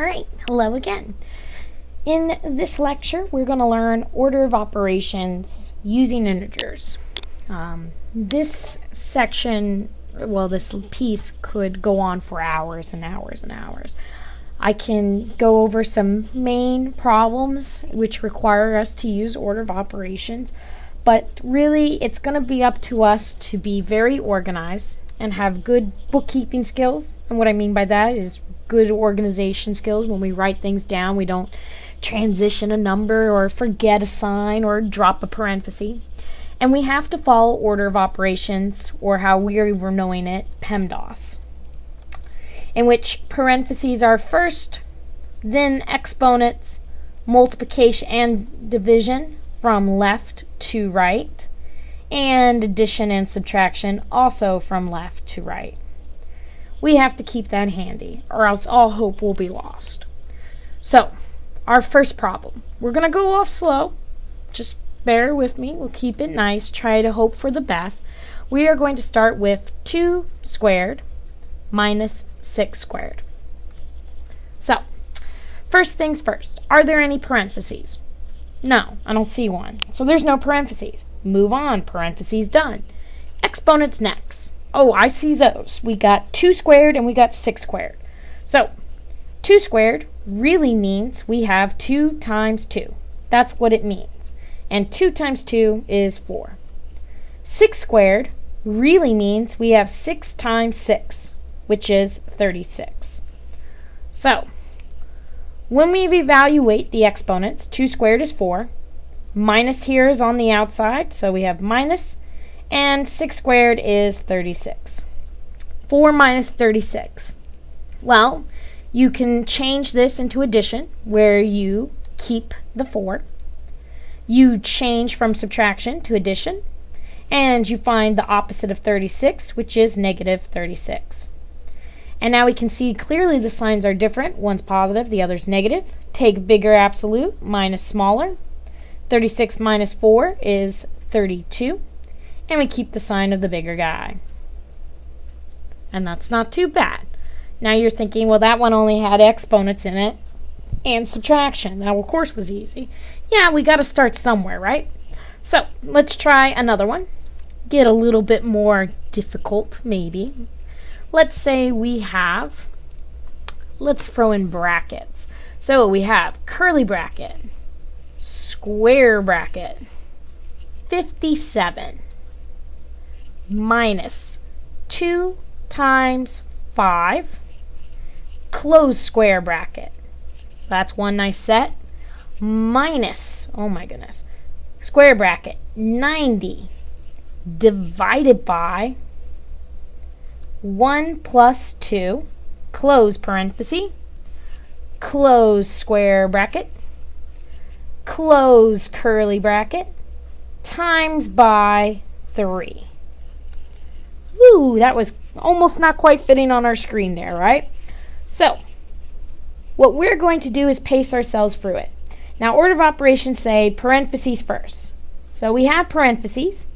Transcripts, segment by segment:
Alright, hello again. In this lecture, we're going to learn order of operations using integers. This section, this piece could go on for hours and hours and hours. I can go over some main problems which require us to use order of operations, but really it's going to be up to us to be very organized and have good bookkeeping skills. And what I mean by that is good organization skills. When we write things down, we don't transition a number or forget a sign or drop a parenthesis. And we have to follow order of operations, or how we were knowing it, PEMDAS, in which parentheses are first, then exponents, multiplication and division from left to right, and addition and subtraction also from left to right. We have to keep that handy, or else all hope will be lost. So, our first problem. We're going to go off slow. Just bear with me. We'll keep it nice. Try to hope for the best. We are going to start with 2 squared minus 6 squared. So, first things first. Are there any parentheses? No, I don't see one. So there's no parentheses. Move on. Parentheses done. Exponents next. Oh, I see those. We got 2 squared and we got 6 squared. So, 2 squared really means we have 2 times 2. That's what it means. And 2 times 2 is 4. 6 squared really means we have 6 times 6, which is 36. So, when we evaluate the exponents, 2 squared is 4. Minus here is on the outside, so we have minus. And 6 squared is 36. 4 minus 36. Well, you can change this into addition, where you keep the 4. You change from subtraction to addition, and you find the opposite of 36, which is negative 36. And now we can see clearly the signs are different. One's positive, the other's negative. Take bigger absolute minus smaller. 36 minus 4 is 32. And we keep the sign of the bigger guy. And that's not too bad. Now you're thinking, well, that one only had exponents in it and subtraction. That, of course, was easy. Yeah, we got to start somewhere, right? So let's try another one. Get a little bit more difficult, maybe. Let's say we have, let's throw in brackets. So we have curly bracket, square bracket, 57. Minus 2 times 5, close square bracket. So that's one nice set. Minus, oh my goodness, square bracket, 90 divided by 1 plus 2, close parenthesis, close square bracket, close curly bracket, times by 3. Woo, that was almost not quite fitting on our screen there, right? So, what we're going to do is pace ourselves through it. Now, order of operations say parentheses first. So we have parentheses,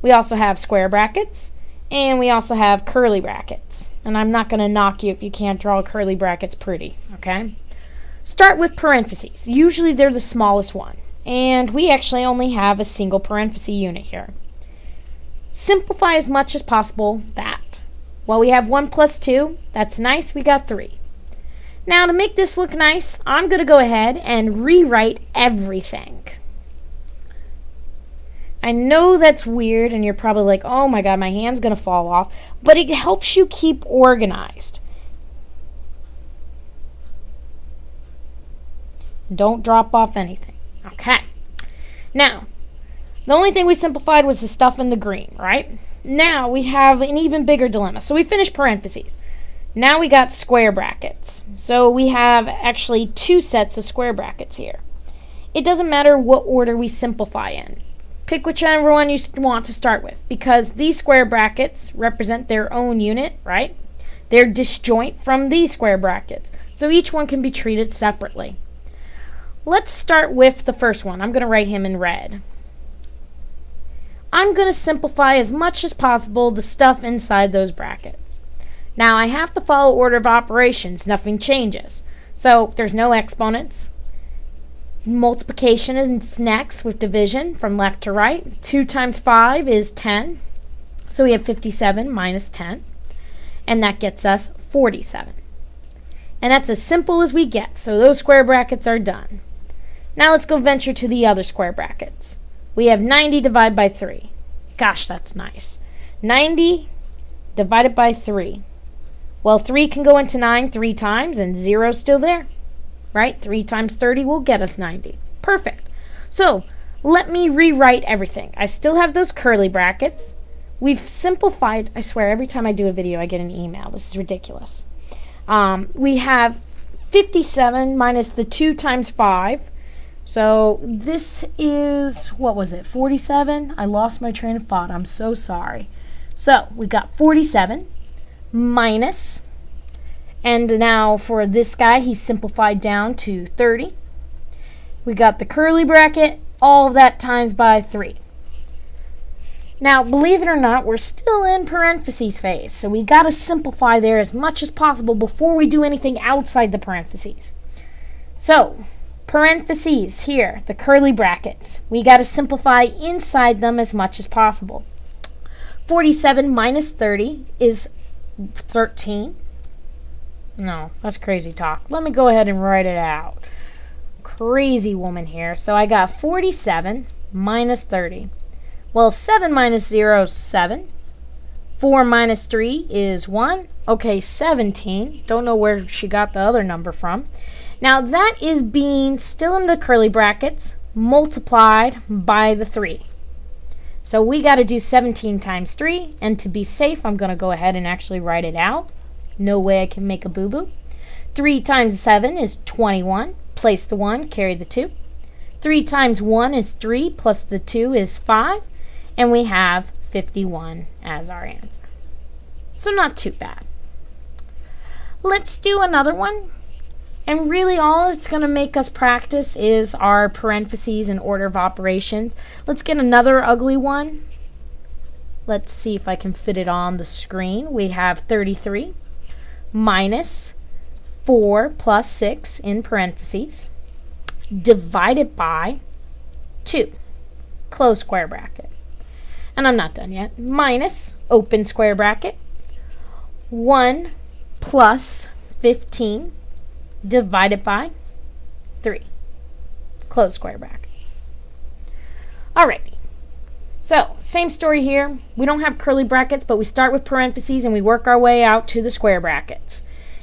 we also have square brackets, and we also have curly brackets. And I'm not going to knock you if you can't draw curly brackets pretty, okay? Start with parentheses. Usually they're the smallest one. And we actually only have a single parenthesis unit here. Simplify as much as possible that. Well, we have 1 plus 2. That's nice. We got 3. Now, to make this look nice, I'm going to go ahead and rewrite everything. I know that's weird, and you're probably like, oh my god, my hand's going to fall off. But it helps you keep organized. Don't drop off anything. Okay. Now, the only thing we simplified was the stuff in the green, right? Now we have an even bigger dilemma. So we finished parentheses. Now we got square brackets. So we have actually 2 sets of square brackets here. It doesn't matter what order we simplify in. Pick whichever one you want to start with, because these square brackets represent their own unit, right? They're disjoint from these square brackets. So each one can be treated separately. Let's start with the first one. I'm going to write him in red. I'm going to simplify as much as possible the stuff inside those brackets. Now I have to follow order of operations. Nothing changes. So there's no exponents. Multiplication is next with division from left to right. 2 times 5 is 10. So we have 57 minus 10. And that gets us 47. And that's as simple as we get. So those square brackets are done. Now let's go venture to the other square brackets. We have 90 divided by 3. Gosh, that's nice. 90 divided by 3. Well, 3 can go into 9 3 times, and 0's still there. Right? 3 times 30 will get us 90. Perfect. So, let me rewrite everything. I still have those curly brackets. We've simplified. I swear, every time I do a video, I get an email. This is ridiculous. We have 57 minus the 2 times 5. So this is, what was it, 47? I lost my train of thought. I'm so sorry. So we got 47 minus, and now for this guy, he's simplified down to 30. We got the curly bracket, all of that times by 3. Now, believe it or not, we're still in parentheses phase, so we got to simplify there as much as possible before we do anything outside the parentheses. So, parentheses here, the curly brackets, we got to simplify inside them as much as possible. 47 minus 30 is 13. No, that's crazy talk. Let me go ahead and write it out. Crazy woman here. So I got 47 minus 30. Well, 7 minus 0 is 7. 4 minus 3 is 1. Okay, 17. Don't know where she got the other number from. Now, that is being still in the curly brackets, multiplied by the 3. So we got to do 17 times 3, and to be safe, I'm going to go ahead and actually write it out. No way I can make a boo-boo. 3 times 7 is 21. Place the 1, carry the 2. 3 times 1 is 3, plus the 2 is 5. And we have 51 as our answer. So not too bad. Let's do another one. And really all it's going to make us practice is our parentheses and order of operations. Let's get another ugly one. Let's see if I can fit it on the screen. We have 33 minus 4 plus 6 in parentheses divided by 2. Close square bracket. And I'm not done yet. Minus, open square bracket, 1 plus 15 divided by 3. Close square bracket. Alrighty. So, same story here. We don't have curly brackets, but we start with parentheses and we work our way out to the square brackets.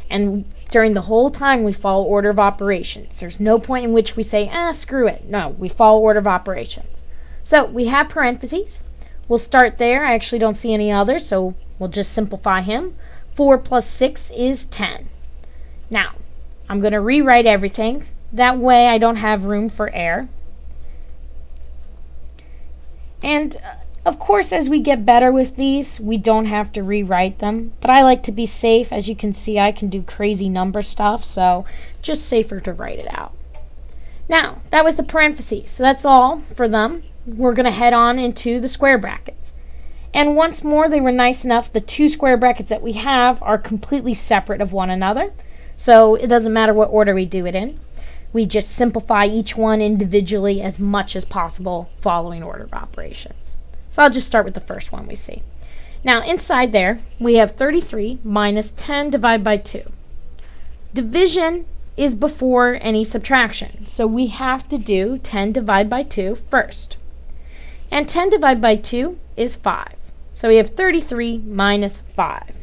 And during the whole time, we follow order of operations. There's no point in which we say, screw it. No, we follow order of operations. So, we have parentheses. We'll start there. I actually don't see any others, so we'll just simplify him. 4 plus 6 is 10. Now, I'm going to rewrite everything. That way I don't have room for error. And, of course, as we get better with these, we don't have to rewrite them. But I like to be safe. As you can see, I can do crazy number stuff, so just safer to write it out. Now, that was the parentheses, so that's all for them. We're going to head on into the square brackets. And once more, they were nice enough. The 2 square brackets that we have are completely separate of one another. So it doesn't matter what order we do it in. We just simplify each one individually as much as possible following order of operations. So I'll just start with the first one we see. Now inside there, we have 33 minus 10 divided by 2. Division is before any subtraction. So we have to do 10 divided by 2 first. And 10 divided by 2 is 5. So we have 33 minus 5,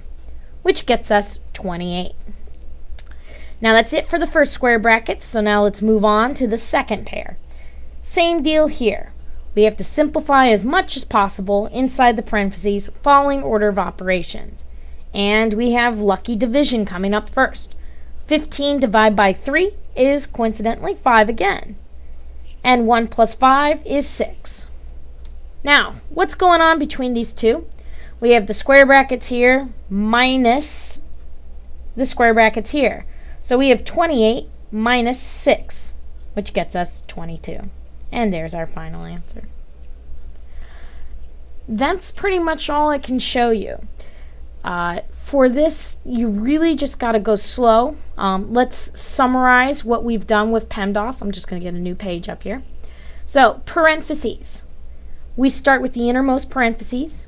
which gets us 28. Now that's it for the first square bracket, so now let's move on to the second pair. Same deal here. We have to simplify as much as possible inside the parentheses following order of operations. And we have lucky division coming up first. 15 divided by 3 is coincidentally 5 again. And 1 plus 5 is 6. Now, what's going on between these two? We have the square brackets here minus the square brackets here. So we have 28 minus 6, which gets us 22. And there's our final answer. That's pretty much all I can show you. For this, you really just got to go slow. Let's summarize what we've done with PEMDAS. I'm just going to get a new page up here. So, parentheses. We start with the innermost parentheses.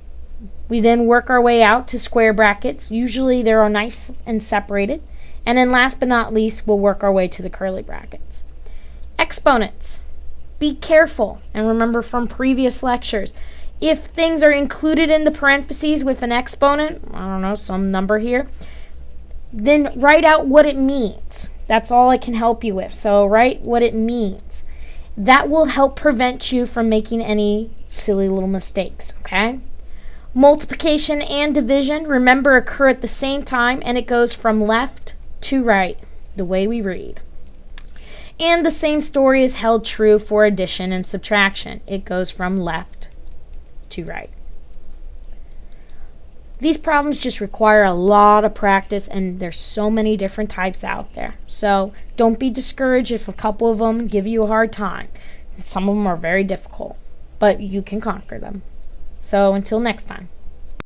We then work our way out to square brackets. Usually they're nice and separated. And then last but not least, we'll work our way to the curly brackets. Exponents. Be careful. And remember from previous lectures, if things are included in the parentheses with an exponent, I don't know, some number here, then write out what it means. That's all I can help you with. So write what it means. That will help prevent you from making any silly little mistakes, okay? Multiplication and division, remember, occur at the same time, and it goes from left to right, the way we read. And the same story is held true for addition and subtraction. It goes from left to right. These problems just require a lot of practice, and there's so many different types out there. So don't be discouraged if a couple of them give you a hard time. Some of them are very difficult, but you can conquer them. So until next time.